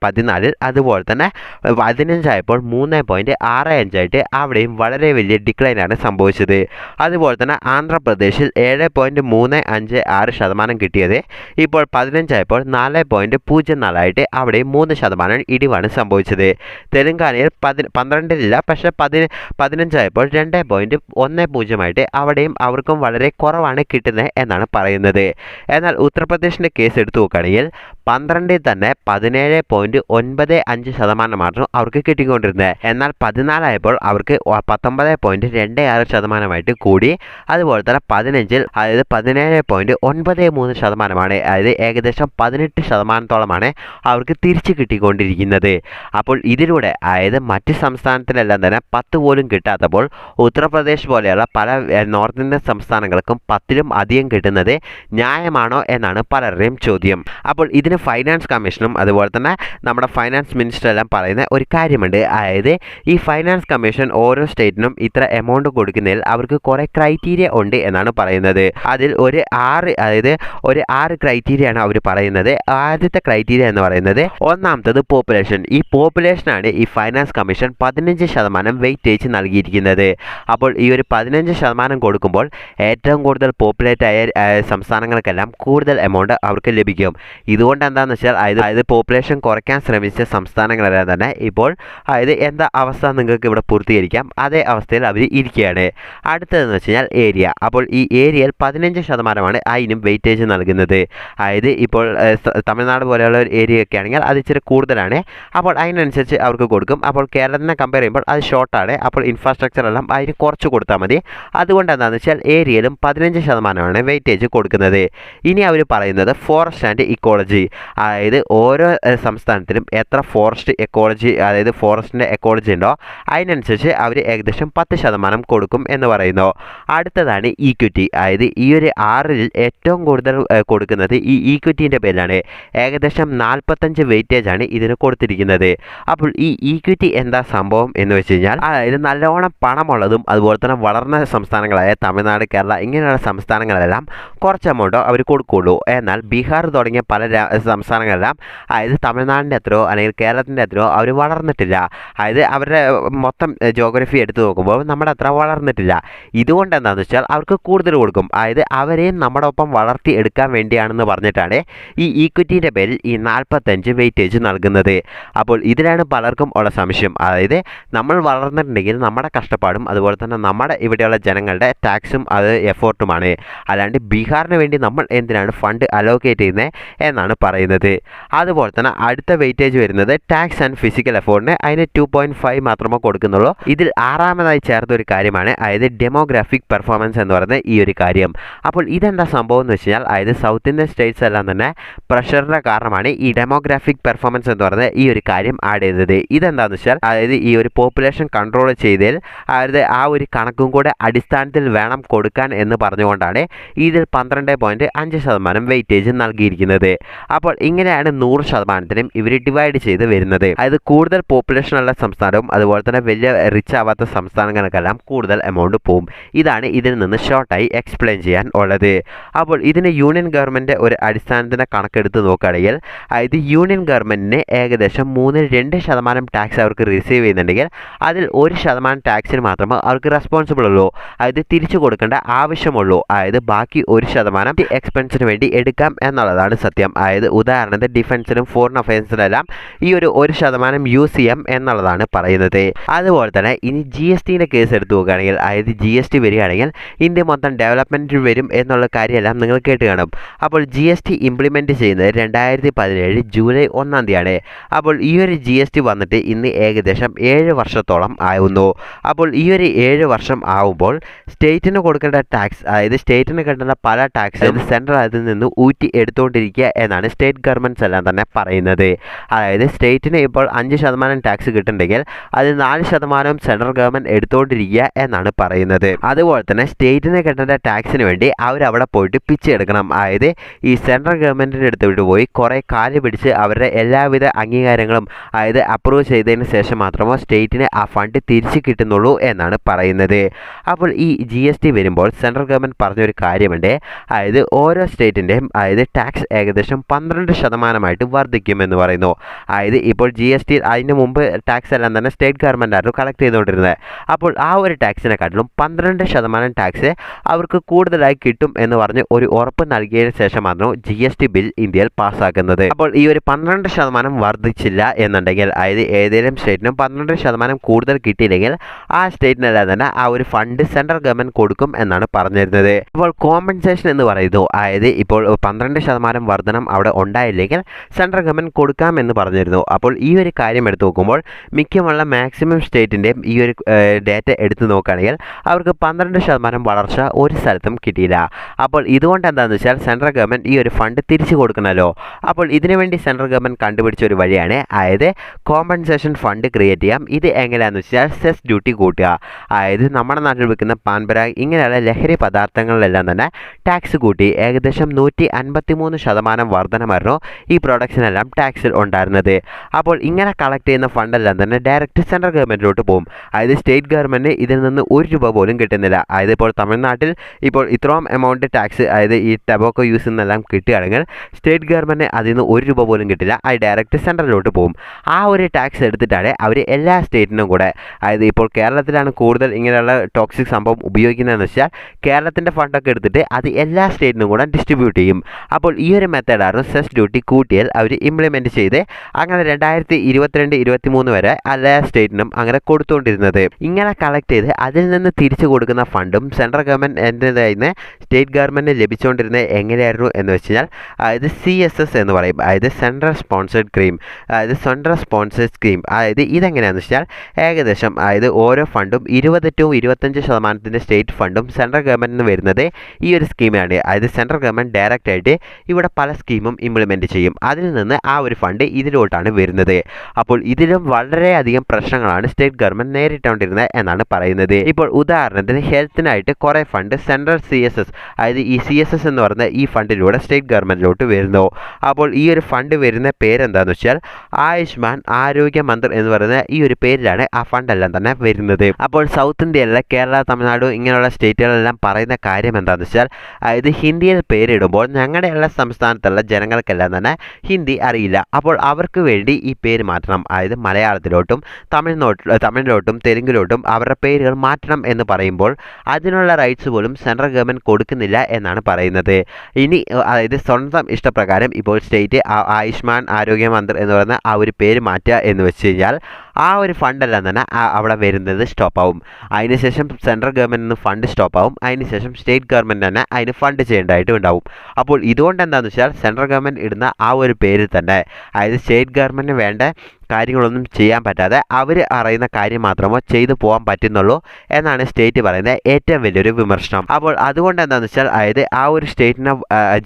14ൽ, അതുപോലെ തന്നെ 15 ആയപ്പോൾ 3.65 അവിടെയും വളരെ വലിയ ഡിക്ലൈനാണ് സംഭവിച്ചത്. അതുപോലെ തന്നെ ആന്ധ്രാപ്രദേശിൽ 7.356% കിട്ടിയത് ഇപ്പോൾ 15 ആയപ്പോൾ 4.04 അവിടെയും 3% ഇടിവാണ് സംഭവിച്ചത്. തെലങ്കാനയിൽ 12ലില്ല, പക്ഷേ 15 ആയപ്പോൾ 2.10 അവിടെയും അവർക്കും വളരെ കുറവാണ് കിട്ടുന്നത് എന്നാണ് പറയുന്നത്. എന്നാൽ ഉത്തർപ്രദേശിൻ്റെ കേസ് എടുത്തു നോക്കുകയാണെങ്കിൽ 12ൽ തന്നെ 17.95% മാത്രം അവർക്ക് കിട്ടിക്കൊണ്ടിരുന്നത്. എന്നാൽ 14 ആയപ്പോൾ അവർക്ക് 19.26% കൂടി. അതുപോലെ തന്നെ 15ൽ അതായത് 17.93%, അതായത് ഏകദേശം 18%-ഓളമാണ് അവർക്ക് തിരിച്ചു കിട്ടിക്കൊണ്ടിരിക്കുന്നത്. അപ്പോൾ ഇതിലൂടെ അതായത് മറ്റ് സംസ്ഥാനത്തിലെല്ലാം തന്നെ 10 പോലും കിട്ടാത്തപ്പോൾ ഉത്തർപ്രദേശ് പോലെയുള്ള പല നോർത്ത് ഇന്ത്യൻ സംസ്ഥാനങ്ങൾക്കും 10ലും അധികം കിട്ടുന്നത് ന്യായമാണോ എന്നാണ് പലരുടെയും ചോദ്യം. അപ്പോൾ ഇതിന് ഫൈനാൻസ് കമ്മീഷനും അതുപോലെ തന്നെ നമ്മുടെ ഫൈനാൻസ് മിനിസ്റ്റർ എല്ലാം പറയുന്ന ഒരു കാര്യമുണ്ട്. അതായത് ഈ ഫൈനാൻസ് കമ്മീഷൻ ഓരോ സ്റ്റേറ്റിനും ഇത്ര എമൗണ്ട് കൊടുക്കുന്നതിൽ അവർക്ക് കുറേ ക്രൈറ്റീരിയ ഉണ്ട് എന്നാണ് പറയുന്നത്. അതിൽ ഒരു 6 ക്രൈറ്റീരിയയാണ് അവർ പറയുന്നത്. ആദ്യത്തെ ക്രൈറ്റീരിയ എന്ന് പറയുന്നത്, ഒന്നാമത്തത് പോപ്പുലേഷൻ. ഈ പോപ്പുലേഷനാണ് ഈ ഫൈനാൻസ് കമ്മീഷൻ 15% വെയിറ്റേജ് നൽകിയിരിക്കുന്നത്. അപ്പോൾ ഈ ഒരു 15% കൊടുക്കുമ്പോൾ ഏറ്റവും കൂടുതൽ പോപ്പുലേറ്റ് ആയ സംസ്ഥാനങ്ങൾക്കെല്ലാം കൂടുതൽ എമൗണ്ട് അവർക്ക് ലഭിക്കും. ഇതുകൊണ്ട് എന്താണെന്ന് വെച്ചാൽ അതായത് പോപ്പുലേഷൻ കുറയ്ക്കാൻ ശ്രമിച്ച സംസ്ഥാനങ്ങളെല്ലാം തന്നെ ഇപ്പോൾ എന്താ അവസ്ഥ നിങ്ങൾക്ക് ഇവിടെ പൂർത്തീകരിക്കാം, അതേ അവസ്ഥയിൽ അവർ ഇരിക്കുകയാണ്. അടുത്തതെന്ന് വെച്ച് കഴിഞ്ഞാൽ ഏരിയ. അപ്പോൾ ഈ ഏരിയയിൽ 15% അതിനും വെയിറ്റേജ് നൽകുന്നത്. അതായത് ഇപ്പോൾ തമിഴ്നാട് പോലെയുള്ള ഒരു ഏരിയ ഒക്കെ ആണെങ്കിൽ അത് ഇച്ചിരി കൂടുതലാണ്, അപ്പോൾ അതിനനുസരിച്ച് അവർക്ക് കൊടുക്കും. അപ്പോൾ കേരളത്തിനെ കമ്പയർ ചെയ്യുമ്പോൾ അത് ഷോർട്ടാണ്, അപ്പോൾ ഇൻഫ്രാസ്ട്രക്ചർ എല്ലാം അതിന് കുറച്ച് കൊടുത്താൽ മതി. അതുകൊണ്ട് എന്താണെന്ന് വെച്ചാൽ ഏരിയയിലും 15% വെയിറ്റേജ് കൊടുക്കുന്നത്. ഇനി അവർ പറയുന്നത് ഫോറസ്റ്റ് ആൻഡ് ഇക്കോളജി. അതായത് ഓരോ സംസ്ഥാനത്തിലും എത്ര ഫോറസ്റ്റ് എക്കോളജി, അതായത് ഫോറസ്റ്റിൻ്റെ എക്കോളജി ഉണ്ടോ അതിനനുസരിച്ച് അവർ ഏകദേശം 10% കൊടുക്കും എന്ന് പറയുന്നു. അടുത്തതാണ് ഈക്വിറ്റി. അതായത് ഈ ഒരു 6ൽ ഏറ്റവും കൂടുതൽ കൊടുക്കുന്നത് ഈ ഈക്വിറ്റീൻ്റെ പേരിലാണ്. ഏകദേശം 45 വെയിറ്റേജ് ആണ് ഇതിന് കൊടുത്തിരിക്കുന്നത്. അപ്പോൾ ഈ ഈക്വിറ്റി എന്താ സംഭവം എന്ന് വെച്ച് കഴിഞ്ഞാൽ, അതായത് നല്ലോണം പണമുള്ളതും അതുപോലെ തന്നെ വളർന്ന സംസ്ഥാനങ്ങളായ തമിഴ്നാട്, കേരള ഇങ്ങനെയുള്ള സംസ്ഥാനങ്ങളെല്ലാം കുറച്ച് എമൗണ്ടോ അവർ കൊടുക്കുകയുള്ളൂ. എന്നാൽ ബീഹാർ തുടങ്ങിയ പല സംസ്ഥാനങ്ങളെല്ലാം അതായത് തമിഴ്നാടിൻ്റെ അത്രയോ അല്ലെങ്കിൽ കേരളത്തിൻ്റെ അത്രയോ അവർ വളർന്നിട്ടില്ല. അതായത് അവരുടെ മൊത്തം ജോഗ്രഫി എടുത്തു നോക്കുമ്പോൾ നമ്മുടെ അത്ര വളർന്നിട്ടില്ല. ഇതുകൊണ്ട് എന്താണെന്ന് വെച്ചാൽ അവർക്ക് കൂടുതൽ കൊടുക്കും. അതായത് അവരെയും നമ്മുടെ ഒപ്പം വളർത്തി എടുക്കാൻ വേണ്ടിയാണെന്ന് പറഞ്ഞിട്ടാണ് ഈ ഈക്വിറ്റീൻ്റെ പേരിൽ ഈ 45 വെയിറ്റേജ് നൽകുന്നത്. അപ്പോൾ ഇതിലാണ് പലർക്കും ഉള്ള സംശയം. അതായത് നമ്മൾ വളർന്നിട്ടുണ്ടെങ്കിൽ നമ്മുടെ കഷ്ടപ്പാടും അതുപോലെ തന്നെ നമ്മുടെ ഇവിടെയുള്ള ജനങ്ങളുടെ ടാക്സും അത് എഫോർട്ടുമാണ്. അല്ലാണ്ട് ബീഹാറിന് വേണ്ടി നമ്മൾ എന്തിനാണ് ഫണ്ട് അലോക്കേറ്റ് ചെയ്യുന്നത് എന്നാണ് പറയുന്നത്. അതുപോലെ തന്നെ അടുത്ത വെയിറ്റേജ് വരുന്നത് ടാക്സ് ആൻഡ് ഫിസിക്കൽ എഫോർട്ടിന് അതിന് 2.5 മാത്രമേ കൊടുക്കുന്നുള്ളൂ. ഇതിൽ ആറാമതായി ചേർത്ത ഒരു കാര്യമാണ് അതായത് ഡെമോഗ്രാഫിക് പെർഫോമൻസ് എന്ന് പറയുന്നത് ഈ ഒരു കാര്യം. അപ്പോൾ ഇതെന്താ സംഭവം എന്ന് വെച്ച് കഴിഞ്ഞാൽ അതായത് സൗത്ത് ഇന്ത്യൻ സ്റ്റേറ്റ്സ് എല്ലാം തന്നെ പ്രഷറിൻ്റെ കാരണമാണ് ഈ ഡെമോഗ്രാഫിക് പെർഫോമൻസ് എന്ന് പറയുന്നത് ഈ ഒരു കാര്യം ആഡ് ചെയ്തത്. ഇതെന്താണെന്ന് വെച്ചാൽ അതായത് ഈ ഒരു പോപ്പുലേഷൻ കൺട്രോൾ ചെയ്തതിൽ അതായത് ആ ഒരു കണക്കും കൂടെ അടിസ്ഥാനത്തിൽ വേണം കൊടുക്കാൻ എന്ന് പറഞ്ഞുകൊണ്ടാണ് ഇതിൽ 12.5% വെയിറ്റേജ് നൽകിയിരിക്കുന്നത്. അപ്പോൾ ഇങ്ങനെയാണ് 100%നും ഇവർ ഡിവൈഡ് ചെയ്ത് വരുന്നത്. അതായത് കൂടുതൽ പോപ്പുലേഷൻ ഉള്ള സംസ്ഥാനവും അതുപോലെ തന്നെ വലിയ റിച്ച് ആവാത്ത സംസ്ഥാനങ്ങൾക്കെല്ലാം കൂടുതൽ എമൗണ്ട് പോകും. ഇതാണ് ഇതിൽ നിന്ന് ഷോർട്ടായി എക്സ്പ്ലെയിൻ ചെയ്യാൻ ഉള്ളത്. അപ്പോൾ ഇതിന് യൂണിയൻ ഗവൺമെൻറ് ഒരു അടിസ്ഥാനത്തിൻ്റെ കണക്കെടുത്ത് നോക്കുകയാണെങ്കിൽ അതായത് യൂണിയൻ ഗവൺമെൻറ്റിന് ഏകദേശം 3.2% ടാക്സ് അവർക്ക് റിസീവ് ചെയ്യുന്നുണ്ടെങ്കിൽ അതിൽ 1% ടാക്സിന് മാത്രമേ അവർക്ക് റെസ്പോൺസിബിൾ ഉള്ളൂ. അതായത് തിരിച്ചു കൊടുക്കേണ്ട ആവശ്യമുള്ളൂ. അതായത് ബാക്കി 1% എക്സ്പെൻസിന് വേണ്ടി എടുക്കാം എന്നുള്ളതാണ് സത്യം. അതായത് ഉദാഹരണത്തിന് ഡിഫൻസിനും ഫോറിൻ അഫയേഴ്സിനെല്ലാം ഈ ഒരു 1% യൂസ് ചെയ്യാം എന്നുള്ളതാണ് പറയുന്നത്. അതുപോലെ തന്നെ ഇനി GSTൻ്റെ കേസ് എടുത്തു നോക്കുകയാണെങ്കിൽ അതായത് GST വരികയാണെങ്കിൽ ഇന്ത്യ മൊത്തം ഡെവലപ്മെൻറ്റിൽ വരും എന്നുള്ള കാര്യമെല്ലാം നിങ്ങൾ കേട്ട് കാണും. അപ്പോൾ GST ഇംപ്ലിമെൻറ്റ് ചെയ്യുന്നത് 2017 ജൂലൈ 1 തീയതിയാണ്. അപ്പോൾ ഈ ഒരു GST വന്നിട്ട് ഇന്ന് ഏകദേശം 7 വർഷത്തോളം ആവുന്നു. അപ്പോൾ ഈ ഒരു 7 വർഷം ആവുമ്പോൾ സ്റ്റേറ്റിന് കൊടുക്കേണ്ട ടാക്സ് അതായത് സ്റ്റേറ്റിന് കിട്ടുന്ന പല ടാക്സ് സെൻട്രൽ അതിൽ നിന്ന് ഊറ്റി എടുത്തുകൊണ്ടിരിക്കുക എന്നാണ് സ്റ്റേറ്റ് ഗവൺമെൻറ്റ്സ് എല്ലാം തന്നെ പറയുന്നത്. അതായത് സ്റ്റേറ്റിന് ഇപ്പോൾ 5% ടാക്സ് കിട്ടുന്നുണ്ടെങ്കിൽ അത് 4% സെൻട്രൽ ഗവൺമെൻറ് എടുത്തുകൊണ്ടിരിക്കുക എന്നാണ് പറയുന്നത്. അതുപോലെ തന്നെ സ്റ്റേറ്റിന് കിട്ടുന്ന ടാക്സിന് വേണ്ടി അവരവിടെ പോയിട്ട് പിച്ചെടുക്കണം. അതായത് ഈ സെൻട്രൽ ഗവൺമെൻറ്റിൻ്റെ അടുത്തോട്ട് പോയി കുറേ കാല് പിടിച്ച് അവരുടെ എല്ലാവിധ അംഗീകാരങ്ങളും അതായത് അപ്രൂവ് ചെയ്തതിന് ശേഷം മാത്രമേ സ്റ്റേറ്റിന് ആ ഫണ്ട് തിരിച്ച് കിട്ടുന്നുള്ളൂ എന്നാണ് പറയുന്നത്. അപ്പോൾ ഈ GST വരുമ്പോൾ സെൻട്രൽ ഗവൺമെൻറ് പറഞ്ഞൊരു കാര്യമുണ്ട്. അതായത് ഓരോ സ്റ്റേറ്റിൻ്റെയും അതായത് ടാക്സ് ഏകദേശം 12% വർദ്ധിക്കുമെന്ന് പറയുന്നു. അതായത് ഇപ്പോൾ GST അതിന് മുമ്പ് ടാക്സ് എല്ലാം തന്നെ സ്റ്റേറ്റ് ഗവൺമെൻറ് ആയിരുന്നു കളക്ട് ചെയ്തുകൊണ്ടിരുന്നത്. അപ്പോൾ ആ ഒരു ടാക്സിനെക്കാട്ടിലും 12% ടാക്സ് അവർക്ക് കൂടുതലായി കിട്ടും എന്ന് പറഞ്ഞ് ഒരു ഉറപ്പ് നൽകിയതിന് ശേഷം മാത്രം GST ബിൽ ഇന്ത്യയിൽ പാസ്സാക്കുന്നത്. അപ്പോൾ ഈ ഒരു 12% വർദ്ധിച്ചില്ല എന്നുണ്ടെങ്കിൽ അതായത് ഏതെങ്കിലും സ്റ്റേറ്റിനും 12% കൂടുതൽ കിട്ടിയില്ലെങ്കിൽ ആ സ്റ്റേറ്റിനെല്ലാം തന്നെ ആ ഒരു ഫണ്ട് സെൻട്രൽ ഗവൺമെൻറ് കൊടുക്കും എന്നാണ് പറഞ്ഞിരുന്നത്. അപ്പോൾ കോമ്പൻസേഷൻ എന്ന് പറയുന്നു. അതായത് ഇപ്പോൾ 12% വർധനം അവിടെ ഉണ്ടായില്ലെങ്കിൽ സെൻട്രൽ ഗവൺമെൻറ് കൊടുക്കാം എന്ന് പറഞ്ഞിരുന്നു. അപ്പോൾ ഈ ഒരു കാര്യം എടുത്തു നോക്കുമ്പോൾ മിക്കമുള്ള മാക്സിമം സ്റ്റേറ്റിൻ്റെയും ഈ ഒരു ഡേറ്റ എടുത്തു നോക്കുകയാണെങ്കിൽ അവർക്ക് 12% വളർച്ച ഒരു സ്ഥലത്തും കിട്ടിയില്ല. അപ്പോൾ ഇതുകൊണ്ട് എന്താണെന്ന് വെച്ചാൽ സെൻട്രൽ ഗവൺമെൻറ് ഈ ഒരു ഫണ്ട് തിരിച്ചു കൊടുക്കണമല്ലോ. അപ്പോൾ ഇതിനുവേണ്ടി സെൻട്രൽ ഗവൺമെൻറ് കണ്ടുപിടിച്ച ഒരു വഴിയാണ് അതായത് കോമ്പൻസേഷൻ ഫണ്ട് ക്രിയേറ്റ് ചെയ്യാം. ഇത് എങ്ങനെയാണെന്ന് വെച്ചാൽ സെസ് ഡ്യൂട്ടി കൂട്ടുക. അതായത് നമ്മുടെ നാട്ടിൽ വിൽക്കുന്ന പാൻപരാഗ് ഇങ്ങനെയുള്ള ലഹരി പദാർത്ഥങ്ങളിലെല്ലാം തന്നെ ടാക്സ് കൂട്ടി ഏകദേശം 153% വർധനമായിരുന്നു ഈ പ്രൊഡക്ഷനെല്ലാം ടാക്സിൽ ഉണ്ടായിരുന്നത്. അപ്പോൾ ഇങ്ങനെ കളക്ട് ചെയ്യുന്ന ഫണ്ടെല്ലാം തന്നെ ഡയറക്റ്റ് സെൻട്രൽ ഗവൺമെൻറ്റിലോട്ട് പോകും. അതായത് സ്റ്റേറ്റ് ഗവൺമെൻറ് ഇതിൽ നിന്ന് ₹1 പോലും കിട്ടുന്നില്ല. അതായത് ഇപ്പോൾ തമിഴ്നാട്ടിൽ ഇപ്പോൾ ഇത്രയും എമൗണ്ട് ടാക്സ് അതായത് ഈ ടബാക്കോ യൂസ് എന്നെല്ലാം കിട്ടുകയാണെങ്കിൽ സ്റ്റേറ്റ് ഗവൺമെൻറ് അതിൽ നിന്ന് ₹1 പോലും കിട്ടില്ല. അത് ഡയറക്റ്റ് സെൻട്രലിലോട്ട് പോകും. ആ ഒരു ടാക്സ് എടുത്തിട്ടാണ് അവർ എല്ലാ സ്റ്റേറ്റിനും കൂടെ അതായത് ഇപ്പോൾ കേരളത്തിലാണ് കൂടുതൽ ഇങ്ങനെയുള്ള ടോക്സിക് സംഭവം ഉപയോഗിക്കുന്നതെന്ന് വെച്ചാൽ കേരളത്തിൻ്റെ ഫണ്ടൊക്കെ എടുത്തിട്ട് അത് എല്ലാ സ്റ്റേറ്റിനും കൂടെ ഡിസ്ട്രിബ്യൂട്ട് ചെയ്യും. അപ്പോൾ ഈ ഒരു മെത്തേഡായിരുന്നു സെസ് ഡ്യൂട്ടി കൂട്ടിയാൽ അവർ ഇംപ്ലിമെൻറ്റ് ചെയ്ത് അങ്ങനെ 2022-23 വരെ എല്ലാ സ്റ്റേറ്റിനും അങ്ങനെ കൊടുത്തുകൊണ്ടിരുന്നത്. ഇങ്ങനെ കളക്ട് ചെയ്ത് അതിൽ നിന്ന് തിരിച്ചു കൊടുക്കുന്ന ഫണ്ടും സെൻട്രൽ ഗവൺമെൻറ് സ്റ്റേറ്റ് ഗവൺമെൻറ് ലഭിച്ചുകൊണ്ടിരുന്നത് എങ്ങനെയായിരുന്നു എന്ന് വെച്ച് കഴിഞ്ഞാൽ അതായത് CSS എന്ന് പറയും. അതായത് സെൻട്രൽ സ്പോൺസേഡ് സ്കീം. അതായത് സെൻട്രൽ സ്പോൺസേഡ് സ്കീം അതായത് ഇതെങ്ങനെയാണെന്ന് വെച്ചാൽ ഏകദേശം അതായത് ഓരോ ഫണ്ടും 20-25% സ്റ്റേറ്റ് ഫണ്ടും സെൻട്രൽ ഗവൺമെൻറ്റിന് വരുന്നത് ഈ ഒരു സ്കീമിലാണ്. അതായത് സെൻട്രൽ ഗവൺമെൻറ് ഡയറക്റ്റ് ആയിട്ട് ഇവിടെ പല സ്കീമും ഇംപ്ലിമെൻറ്റ് ചെയ്യും. അതിൽ നിന്ന് ആ ഒരു ഫണ്ട് ഇതിലോട്ടാണ് വരുന്നത്. അപ്പോൾ ഇതിലും വളരെയധികം പ്രശ്നങ്ങളാണ് സ്റ്റേറ്റ് ഗവൺമെൻറ് നേരിട്ടുകൊണ്ടിരുന്നത് എന്നാണ് പറയുന്നത്. ഇപ്പോൾ ഉദാഹരണത്തിന് ഹെൽത്തിനായിട്ട് കുറേ ഫണ്ട് സെൻട്രൽ CSS അതായത് ഈ CSS എന്ന് പറയുന്ന ഈ ഫണ്ടിലൂടെ സ്റ്റേറ്റ് ഗവൺമെൻറ്റിലോട്ട് വരുന്നു. അപ്പോൾ ഈ ഒരു ഫണ്ട് വരുന്ന പേരെന്താണെന്ന് വെച്ചാൽ ആയുഷ്മാൻ ആരോഗ്യ മന്ത്രി എന്ന് പറയുന്ന ഈ ഒരു പേരിലാണ് ആ ഫണ്ടെല്ലാം തന്നെ വരുന്നത്. അപ്പോൾ സൗത്ത് ഇന്ത്യയിലെ കേരള, തമിഴ്നാട് ഇങ്ങനെയുള്ള സ്റ്റേറ്റുകളെല്ലാം പറയുന്ന കാര്യം എന്താണെന്ന് വെച്ചാൽ അതായത് ഹിന്ദിയിൽ പേരിടുമ്പോൾ ഞങ്ങളുടെ എല്ലാ സംസ്ഥാനത്തുള്ള ജനങ്ങൾക്കെല്ലാം തന്നെ ഹിന്ദി അറിയില്ല. അപ്പോൾ അവർക്ക് വേണ്ടി ഈ പേര് മാറ്റണം. അതായത് മലയാളത്തിലോട്ടും തമിഴിലോട്ടും തെലുങ്കിലോട്ടും അവരുടെ പേരുകൾ മാറ്റണം എന്ന് പറയുമ്പോൾ ചെയ്യുമ്പോൾ അതിനുള്ള റൈറ്റ്സ് പോലും സെൻട്രൽ ഗവൺമെൻറ് കൊടുക്കുന്നില്ല എന്നാണ് പറയുന്നത്. ഇനി അതായത് സ്വന്തം ഇഷ്ടപ്രകാരം ഇപ്പോൾ സ്റ്റേറ്റ് ആയുഷ്മാൻ ആരോഗ്യ മന്ത്രി എന്ന് പറയുന്ന ആ ഒരു പേര് മാറ്റുക എന്ന് വെച്ച് കഴിഞ്ഞാൽ ആ ഒരു ഫണ്ടെല്ലാം തന്നെ അവിടെ വരുന്നത് സ്റ്റോപ്പാവും. അതിനുശേഷം സെൻട്രൽ ഗവൺമെൻറ്റിൽ നിന്ന് ഫണ്ട് സ്റ്റോപ്പാവും. അതിനുശേഷം സ്റ്റേറ്റ് ഗവൺമെൻറ് തന്നെ അതിന് ഫണ്ട് ചെയ്യേണ്ടതായിട്ടും ഉണ്ടാവും. അപ്പോൾ ഇതുകൊണ്ട് എന്താണെന്ന് വെച്ചാൽ സെൻട്രൽ ഗവൺമെൻറ് ഇടുന്ന ആ ഒരു പേരിൽ തന്നെ അതായത് സ്റ്റേറ്റ് ഗവൺമെൻറ്റിന് വേണ്ട കാര്യങ്ങളൊന്നും ചെയ്യാൻ പറ്റാതെ അവർ അറിയുന്ന കാര്യം മാത്രമോ ചെയ്തു പോകാൻ പറ്റുന്നുള്ളൂ എന്നാണ് സ്റ്റേറ്റ് പറയുന്നത് ഏറ്റവും വലിയൊരു വിമർശനം. അപ്പോൾ അതുകൊണ്ട് എന്താണെന്ന് വെച്ചാൽ അതായത് ആ ഒരു സ്റ്റേറ്റിനെ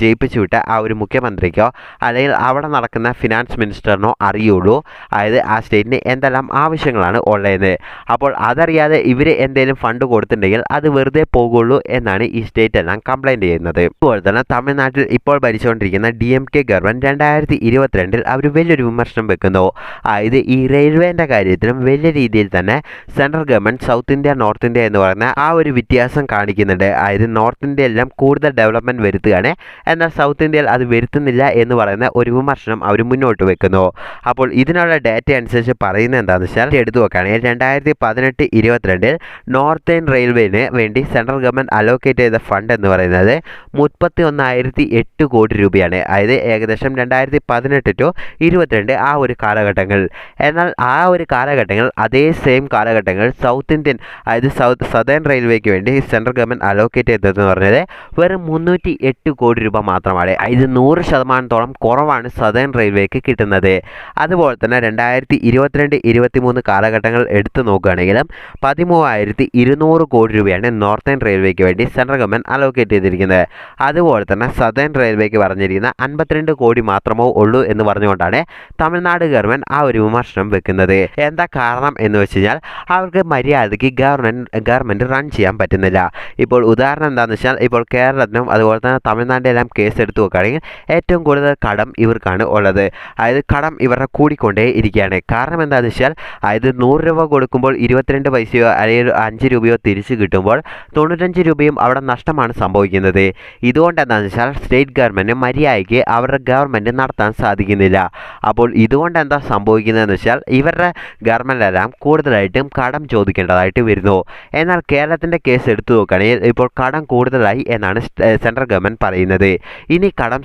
ജയിപ്പിച്ചു വിട്ട ആ ഒരു മുഖ്യമന്ത്രിക്കോ അല്ലെങ്കിൽ അവിടെ നടക്കുന്ന ഫിനാൻസ് മിനിസ്റ്ററിനോ അറിയുള്ളൂ അതായത് ആ സ്റ്റേറ്റിന് എന്തെല്ലാം ആവശ്യങ്ങളാണ് ഉള്ളത്. അപ്പോൾ അതറിയാതെ ഇവർ എന്തെങ്കിലും ഫണ്ട് കൊടുത്തിട്ടുണ്ടെങ്കിൽ അത് വെറുതെ പോകുള്ളൂ എന്നാണ് ഈ സ്റ്റേറ്റ് എല്ലാം കംപ്ലൈൻറ്റ് ചെയ്യുന്നത്. അതുപോലെ തന്നെ തമിഴ്നാട്ടിൽ ഇപ്പോൾ ഭരിച്ചുകൊണ്ടിരിക്കുന്ന DMK ഗവൺമെൻറ് 2022 അവർ വലിയൊരു വിമർശനം വെക്കുന്നു. അതായത് ഈ റെയിൽവേൻ്റെ കാര്യത്തിലും വലിയ രീതിയിൽ തന്നെ central government south India north India എന്ന് പറയുന്ന ആ ഒരു വ്യത്യാസം കാണിക്കുന്നുണ്ട്. അതായത് നോർത്ത് ഇന്ത്യയിലെല്ലാം കൂടുതൽ ഡെവലപ്മെൻറ്റ് വരുത്തുകയാണ്, എന്നാൽ സൗത്ത് ഇന്ത്യയിൽ അത് വരുത്തുന്നില്ല എന്ന് പറയുന്ന ഒരു വിമർശനം അവർ മുന്നോട്ട് വെക്കുന്നു. അപ്പോൾ ഇതിനുള്ള ഡാറ്റ അനുസരിച്ച് പറയുന്നത് എന്താണെന്ന് വെച്ചാൽ എടുത്തു നോക്കുകയാണെങ്കിൽ 2018-22 നോർത്തേൺ റെയിൽവേന് വേണ്ടി സെൻട്രൽ ഗവൺമെൻറ് അലോക്കേറ്റ് ചെയ്ത ഫണ്ട് എന്ന് പറയുന്നത് 31,008 കോടി രൂപയാണ്. അതായത് ഏകദേശം 2018-22 ആ ഒരു കാലഘട്ടങ്ങൾ. എന്നാൽ ആ ഒരു കാലഘട്ടങ്ങൾ അതേ സെയിം കാലഘട്ടങ്ങൾ സൗത്ത് ഇന്ത്യൻ അതായത് സദേൺ റെയിൽവേക്ക് വേണ്ടി സെൻട്രൽ ഗവൺമെൻറ് അലോക്കേറ്റ് ചെയ്തതെന്ന് പറഞ്ഞത് വെറും 308 കോടി രൂപ മാത്രമാണ്. ഇത് 100% കുറവാണ് സദേൺ റെയിൽവേക്ക് കിട്ടുന്നത്. അതുപോലെ തന്നെ 2022-23 കാലഘട്ടങ്ങൾ എടുത്തു നോക്കുകയാണെങ്കിലും 13,200 കോടി രൂപയാണ് നോർത്തേൺ റെയിൽവേക്ക് വേണ്ടി സെൻട്രൽ ഗവൺമെൻറ് അലോക്കേറ്റ് ചെയ്തിരിക്കുന്നത്. അതുപോലെ തന്നെ സദേൺ റെയിൽവേക്ക് പറഞ്ഞിരിക്കുന്ന 52 കോടി മാത്രമേ ഉള്ളൂ എന്ന് പറഞ്ഞുകൊണ്ടാണ് തമിഴ്നാട് ഗവൺമെൻറ് ആ ഒരു വിമർശനം വെക്കുന്നത്. എന്താ കാരണം എന്ന് വെച്ച് കഴിഞ്ഞാൽ അവർക്ക് മര്യാദയ്ക്ക് ഗവൺമെൻറ് റൺ ചെയ്യാൻ പറ്റുന്നില്ല. ഇപ്പോൾ ഉദാഹരണം എന്താണെന്ന് വെച്ചാൽ ഇപ്പോൾ കേരളത്തിനും അതുപോലെ തന്നെ തമിഴ്നാട്ടിലെല്ലാം കേസ് എടുത്തു നോക്കുകയാണെങ്കിൽ ഏറ്റവും കൂടുതൽ കടം ഇവർക്കാണ് ഉള്ളത്. അതായത് കടം ഇവരുടെ കൂടിക്കൊണ്ടേ ഇരിക്കുകയാണ്. കാരണം എന്താണെന്ന് വെച്ചാൽ അതായത് 100 രൂപ കൊടുക്കുമ്പോൾ 22 പൈസയോ അല്ലെങ്കിൽ 5 രൂപയോ തിരിച്ചു കിട്ടുമ്പോൾ 95 രൂപയും അവിടെ നഷ്ടമാണ് സംഭവിക്കുന്നത്. ഇതുകൊണ്ട് എന്താണെന്ന് വെച്ചാൽ സ്റ്റേറ്റ് ഗവൺമെൻറ് മര്യാദയ്ക്ക് അവരുടെ ഗവൺമെൻറ് നടത്താൻ സാധിക്കുന്നില്ല. അപ്പോൾ ഇതുകൊണ്ട് എന്താ സംഭവിക്കുന്നതെന്ന് വെച്ചാൽ ഇവരുടെ ഗവൺമെൻറ്റെല്ലാം കൂടുതലായിട്ടും കടം ചോദിക്കേണ്ടതായിട്ട് വരുന്നു. എന്നാൽ കേരളത്തിൻ്റെ കേസ് എടുത്തു നോക്കുകയാണെങ്കിൽ ഇപ്പോൾ കടം കൂടുതലായി എന്നാണ് സെൻട്രൽ ഗവൺമെൻറ് പറയുന്നത്. ഇനി കടം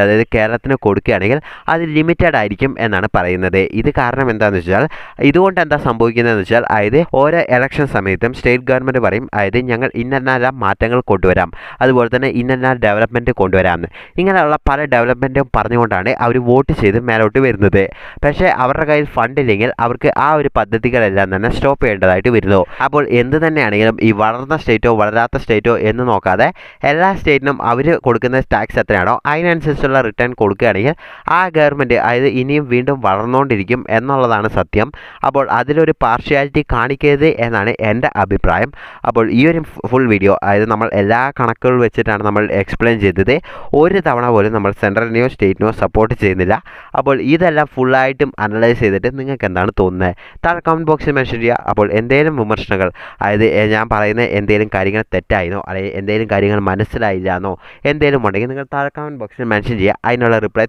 അതായത് കേരളത്തിന് കൊടുക്കുകയാണെങ്കിൽ അത് ലിമിറ്റഡ് ആയിരിക്കും എന്നാണ് പറയുന്നത്. ഇത് കാരണം എന്താണെന്ന് വെച്ചാൽ ഇതുകൊണ്ട് എന്താ സംഭവിക്കുന്നതെന്ന് വെച്ചാൽ അതായത് ഓരോ ഇലക്ഷൻ സമയത്തും സ്റ്റേറ്റ് ഗവൺമെൻറ് പറയും അതായത് ഞങ്ങൾ ഇന്നെല്ലാം മാറ്റങ്ങൾ കൊണ്ടുവരാം, അതുപോലെ തന്നെ ഇന്നെല്ലാം ഡെവലപ്മെൻറ്റ് കൊണ്ടുവരാം, ഇങ്ങനെയുള്ള പല ഡെവലപ്മെൻറ്റും പറഞ്ഞുകൊണ്ടാണ് അവർ വോട്ട് ചെയ്ത് മേലോട്ട് വരുന്നത്. പക്ഷേ അവരുടെ കയ്യിൽ ഫണ്ട് ഇല്ലെങ്കിൽ അവർക്ക് ആ ഒരു പദ്ധതികളെല്ലാം തന്നെ സ്റ്റോപ്പ് ചെയ്യേണ്ടതായിട്ട് വരുന്നു. അപ്പോൾ എന്ത് തന്നെയാണെങ്കിലും ഈ വളർന്ന സ്റ്റേറ്റോ വളരാത്ത സ്റ്റേറ്റോ എന്ന് നോക്കാതെ എല്ലാ സ്റ്റേറ്റിനും അവർ കൊടുക്കുന്ന ടാക്സ് എത്രയാണോ അതിനനുസരിച്ചുള്ള റിട്ടേൺ കൊടുക്കുകയാണെങ്കിൽ ആ ഗവൺമെൻറ് അതായത് ഇനിയും വീണ്ടും വളർന്നുകൊണ്ടിരിക്കും എന്നുള്ളതാണ് സത്യം. അപ്പോൾ അതിലൊരു പാർഷ്യാലിറ്റി കാണിക്കരുത് എന്നാണ് എൻ്റെ അഭിപ്രായം. അപ്പോൾ ഈ ഒരു ഫുൾ വീഡിയോ അതായത് നമ്മൾ എല്ലാ കണക്കുകൾ വെച്ചിട്ടാണ് നമ്മൾ എക്സ്പ്ലെയിൻ ചെയ്തത്. ഒരു തവണ പോലും നമ്മൾ സെൻട്രലിനെയോ സ്റ്റേറ്റിനെയോ സപ്പോർട്ട് ചെയ്യുന്നില്ല. അപ്പോൾ ഇതെല്ലാം ഫുള്ളായിട്ടും അനലൈസ് ചെയ്തിട്ട് നിങ്ങൾക്ക് എന്താണ് തോന്നുന്നത് താഴെ കമൻറ്റ് ബോക്സിൽ മെൻഷൻ ചെയ്യുക. അപ്പോൾ എന്തെങ്കിലും വിമർശനങ്ങൾ അതായത് ഞാൻ പറയുന്ന എന്തെങ്കിലും കാര്യങ്ങൾ തെറ്റായിരുന്നോ അല്ലെങ്കിൽ എന്തെങ്കിലും കാര്യങ്ങൾ മനസ്സിലായില്ല എന്നോ എന്തെങ്കിലും ഉണ്ടെങ്കിൽ നിങ്ങൾ താഴെ കമൻറ്റ് ബോക്സിൽ മെൻഷൻ ചെയ്യുക. അതിനുള്ള റിപ്ലൈ